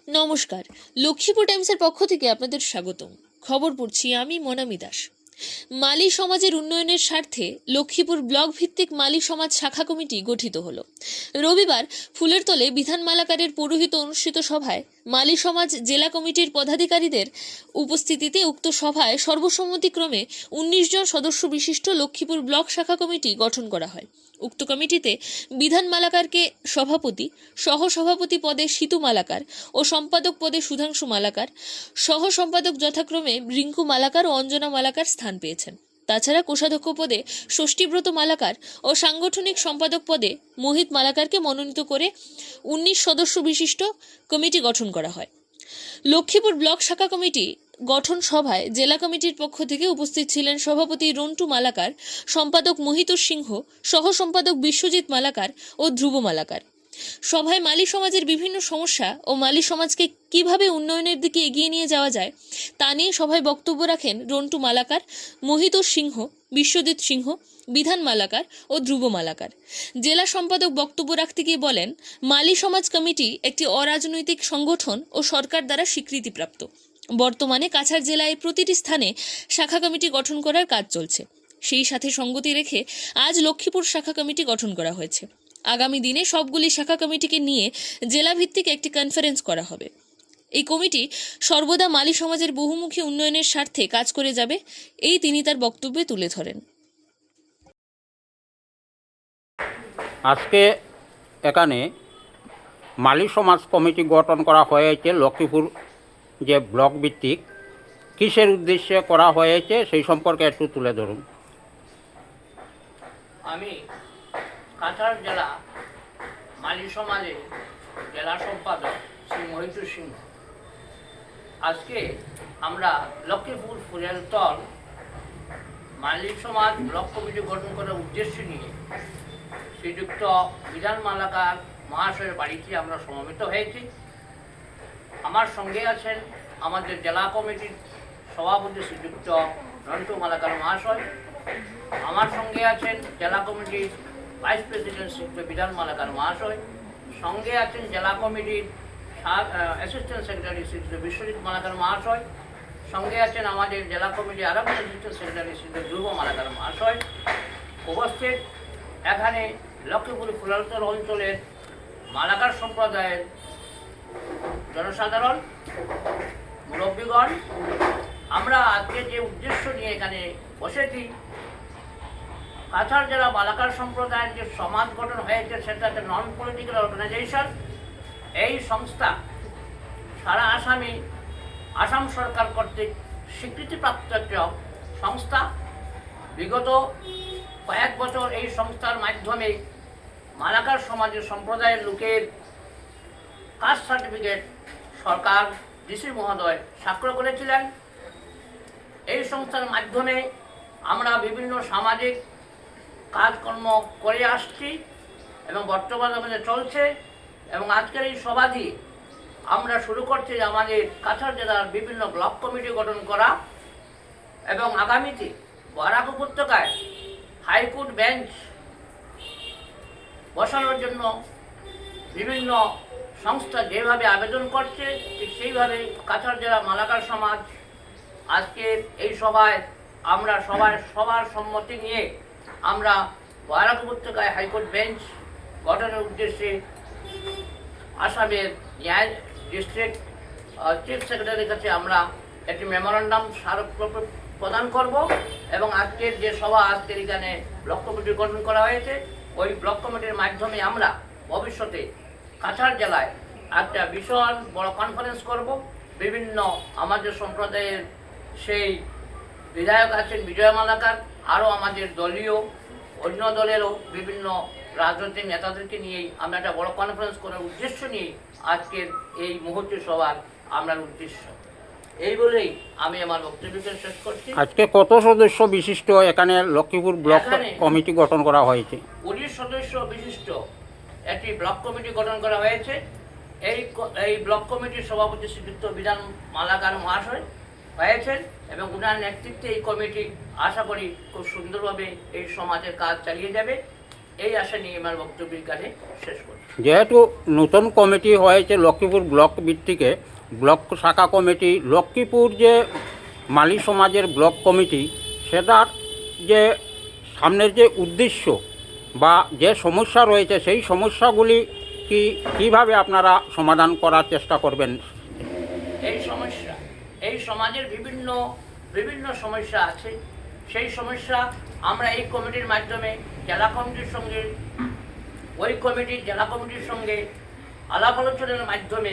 নমস্কার, লক্ষ্মীপুর টাইমসের পক্ষ থেকে আপনাদের স্বাগতম। খবর পড়ছি আমি মনামি দাস। মালি সমাজের উন্নয়নের স্বার্থে লক্ষ্মীপুর ব্লক ভিত্তিক মালি সমাজ শাখা কমিটি গঠিত হলো। রবিবার ফুলেরতলে বিধান মালাকারের পৌরোহিত্য অনুষ্ঠিত সভায় মালি সমাজ জেলা কমিটির পদাধিকারীদের উপস্থিতিতে উক্ত সভায় সর্বসম্মতিক্রমে 19 জন সদস্য বিশিষ্ট লক্ষ্মীপুর ব্লক শাখা কমিটি গঠন করা হয়। উক্ত কমিটিতে বিধান মালাকারকে সভাপতি, সহসভাপতি পদে সিতু মালাকার ও সম্পাদক পদে সুধাংশু মালাকার, সহ সম্পাদক যথাক্রমে রিঙ্কু মালাকার ও অঞ্জনা মালাকার স্থান পেয়েছেন। তাছাড়া কোষাধ্যক্ষ পদে ষষ্ঠীব্রত মালাকার ও সাংগঠনিক সম্পাদক পদে মোহিত মালাকারকে মনোনীত করে 19 সদস্য বিশিষ্ট কমিটি গঠন করা হয়। লক্ষ্মীপুর ব্লক শাখা কমিটি গঠন সভায় জেলা কমিটির পক্ষ থেকে উপস্থিত ছিলেন সভাপতি রন্টু মালাকার, সম্পাদক মোহিতুর সিংহ, সহ সম্পাদক বিশ্বজিৎ মালাকার ও ধ্রুব মালাকার। সভায় মালি সমাজের বিভিন্ন সমস্যা ও মালি সমাজকে কিভাবে উন্নয়নের দিকে এগিয়ে নিয়ে যাওয়া যায় তা নিয়ে সভায় বক্তব্য রাখেন রন্টু মালাকার, মোহিতুর সিংহ, বিশ্বজিৎ সিংহ, বিধান মালাকার ও ধ্রুব মালাকার। জেলা সম্পাদক বক্তব্য রাখতে গিয়ে বলেন, মালি সমাজ কমিটি একটি অরাজনৈতিক সংগঠন ও সরকার দ্বারা স্বীকৃতিপ্রাপ্ত। বর্তমানে কাছাড় জেলায় প্রতিটি স্থানে শাখা কমিটি গঠন করার কাজ চলছে। সেই সাথে সঙ্গতি রেখে আজ লক্ষ্মীপুর শাখা কমিটি গঠন করা হয়েছে। আগামী দিনে সবগুলি শাখা কমিটিকে নিয়ে জেলা ভিত্তিক একটি কনফারেন্স করা হবে। এই কমিটি সর্বদা মালি সমাজের বহুমুখী উন্নয়নের স্বার্থে কাজ করে যাবে, এই তিনি তার বক্তব্যে তুলে ধরেন। আজকে এখানে মালি সমাজ কমিটি গঠন করা হয়েছে লক্ষ্মীপুর যে ব্লক ভিত্তিক, কিসের উদ্দেশ্যে করা হয়েছে সেই সম্পর্কে একটু তুলে ধরুন। আমি কাছাড় জেলা মালি সমাজের জেলা সম্পাদক শ্রী মহিতু সিংহ। আজকে আমরা লক্ষ্মীপুর ফুলেরতল মালি সমাজ ব্লক কমিটি গঠন করার উদ্দেশ্য নিয়ে শ্রীযুক্ত বিধান মালাকার মহাশয়ের বাড়িতে আমরা সমবেত হয়েছি। আমার সঙ্গে আছেন আমাদের জেলা কমিটির সভাপতি শ্রীযুক্ত রন্টু মালাকার মহাশয়, আমার সঙ্গে আছেন জেলা কমিটির ভাইস প্রেসিডেন্ট শ্রীযুক্ত বিধান মালাকার মহাশয়, সঙ্গে আছেন জেলা কমিটির অ্যাসিস্ট্যান্ট সেক্রেটারি শ্রীযুক্ত বিশ্বজিৎ মালাকার মহাশয়, সঙ্গে আছেন আমাদের জেলা কমিটির আরও অ্যাসিস্ট্যান্ট সেক্রেটারি শ্রীযুক্ত ধ্রুব মালাকার মহাশয়। উপস্থিত এখানে লক্ষ্মীপুর ফুলেরতল অঞ্চলের মালাকার সম্প্রদায়ের জনসাধারণ, মুরব্বীগণ, আমরা আজকে যে উদ্দেশ্য নিয়ে এখানে বসেছি, কাছাড় জেলা মালাকার সম্প্রদায়ের যে সমাজ গঠন হয়েছে সেটা একটা নন পলিটিক্যাল অর্গানাইজেশন। এই সংস্থা সারা আসাম সরকার কর্তৃক স্বীকৃতিপ্রাপ্ত একটা সংস্থা। বিগত কয়েক বছর এই সংস্থার মাধ্যমে মালাকার সমাজের সম্প্রদায়ের লোকের কাস্ট সার্টিফিকেট সরকার ডিসি মহোদয় স্বাক্ষর করেছিলেন। এই সংস্থার মাধ্যমে আমরা বিভিন্ন সামাজিক কাজকর্ম করে আসছি এবং বর্তমানে আমাদের চলছে। এবং আজকের এই সভা দিয়ে আমরা শুরু করছি আমাদের কাছাড় জেলার বিভিন্ন ব্লক কমিটি গঠন করা এবং আগামীতে বরাক উপত্যকায় হাইকোর্ট বেঞ্চ বসানোর জন্য বিভিন্ন সংস্থা যেভাবে আবেদন করছে ঠিক সেইভাবে কাছাড় জেলা মালাকার সমাজ আজকের এই সভায় আমরা সবার সম্মতি নিয়ে আমরা বরাক উপত্যকায় হাইকোর্ট বেঞ্চ গঠনের উদ্দেশ্যে আসামের ন্যায় ডিস্ট্রিক্ট চিফ সেক্রেটারির কাছে আমরা একটি মেমোরান্ডাম স্মারকপত্র প্রদান করব। এবং আজকের যে সভা আজকের এখানে ব্লক কমিটি গঠন করা হয়েছে, ওই ব্লক কমিটির মাধ্যমে আমরা ভবিষ্যতে কাছাড় জেলায় একটা বিশাল বড় কনফারেন্স করব। বিভিন্ন আমাদের সম্প্রদায়ের সেই বিধায়ক আছেন বিজয় মালাকার, আরও আমাদের দলীয় অন্য দলেরও বিভিন্ন রাজনৈতিক নেতাদেরকে নিয়েই আমরা একটা বড় কনফারেন্স করার উদ্দেশ্য নিয়ে আজকের এই মুহূর্তের সভার আমরা উদ্দেশ্য। এই বলেই আমি আমার বক্তব্যকে শেষ করছি। আজকে কত সদস্য বিশিষ্ট এখানে লক্ষ্মীপুর ব্লক কমিটি গঠন করা হয়েছে? 19 সদস্য বিশিষ্ট একটি ব্লক কমিটি গঠন করা হয়েছে। এই ব্লক কমিটির সভাপতি শ্রীযুক্ত বিধান মালাকার মহাশয় হয়েছেন এবং ওনার নেতৃত্বে এই কমিটি আশা করি খুব সুন্দরভাবে এই সমাজের কাজ চালিয়ে যাবে। এই আশা নিয়ে আমার বক্তব্য এখানে শেষ করি। যেহেতু নতুন কমিটি হয়েছে লক্ষ্মীপুর ব্লক ভিত্তিকে, ব্লক শাখা কমিটি, লক্ষ্মীপুর যে মালি সমাজের ব্লক কমিটি, সেটার যে সামনের যে উদ্দেশ্য বা যে সমস্যা রয়েছে সেই সমস্যাগুলি কীভাবে আপনারা সমাধান করার চেষ্টা করবেন? এই সমাজের বিভিন্ন বিভিন্ন সমস্যা আছে। সেই সমস্যা আমরা এই কমিটির মাধ্যমে জেলা কমিটির সঙ্গে জেলা কমিটির সঙ্গে আলাপ আলোচনার মাধ্যমে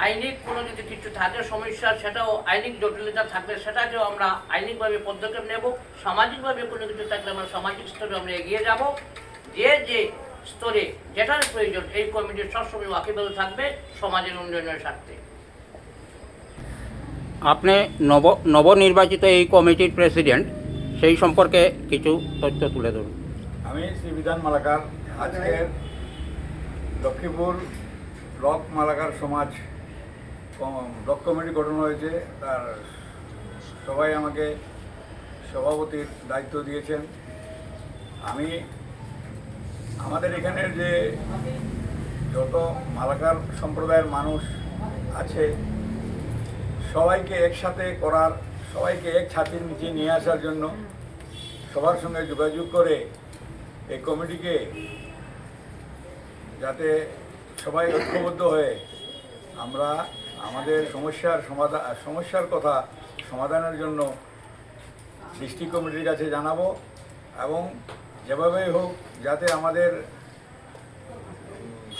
আইনিক কোনো যদি কিছু থাকে সমস্যা, সেটাও আইনিক জটিলতা থাকলে সেটাকেও আমরা আইনিকভাবে পদক্ষেপ নেব। সামাজিকভাবে কোনো কিছু থাকলে আমরা সামাজিক স্তরে আমরা এগিয়ে যাব। যে স্তরে যেটার প্রয়োজন এই কমিটির সবসময় ওয়াকিবল থাকবে সমাজের উন্নয়নের স্বার্থে। আপনি নবনির্বাচিত এই কমিটির প্রেসিডেন্ট, সেই সম্পর্কে কিছু তথ্য তুলে ধরুন। আমি শ্রী বিধান মালাকার। আজকের লক্ষ্মীপুর ব্লক মালাকার সমাজ ব্লক কমিটি গঠন হয়েছে, তার সবাই আমাকে সভাপতির দায়িত্ব দিয়েছেন। আমি আমাদের এখানের যে যত মালাকার সম্প্রদায়ের মানুষ আছে সবাইকে একসাথে করার, সবাইকে এক ছাতির নিচে নিয়ে আসার জন্য সবার সঙ্গে যোগাযোগ করে এই কমিটিকে যাতে সবাই ঐক্যবদ্ধ হয়ে আমরা আমাদের সমস্যার কথা সমাধানের জন্য ডিস্ট্রিক্ট কমিটির কাছে জানাবো, এবং যেভাবেই হোক যাতে আমাদের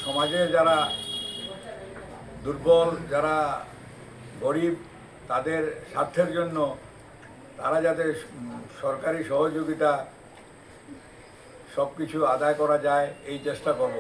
সমাজের যারা দুর্বল, যারা গরিব, তাদের স্বার্থের জন্য তারা যাতে সরকারি সহযোগিতা সব কিছু আদায় করা যায় এই চেষ্টা করব।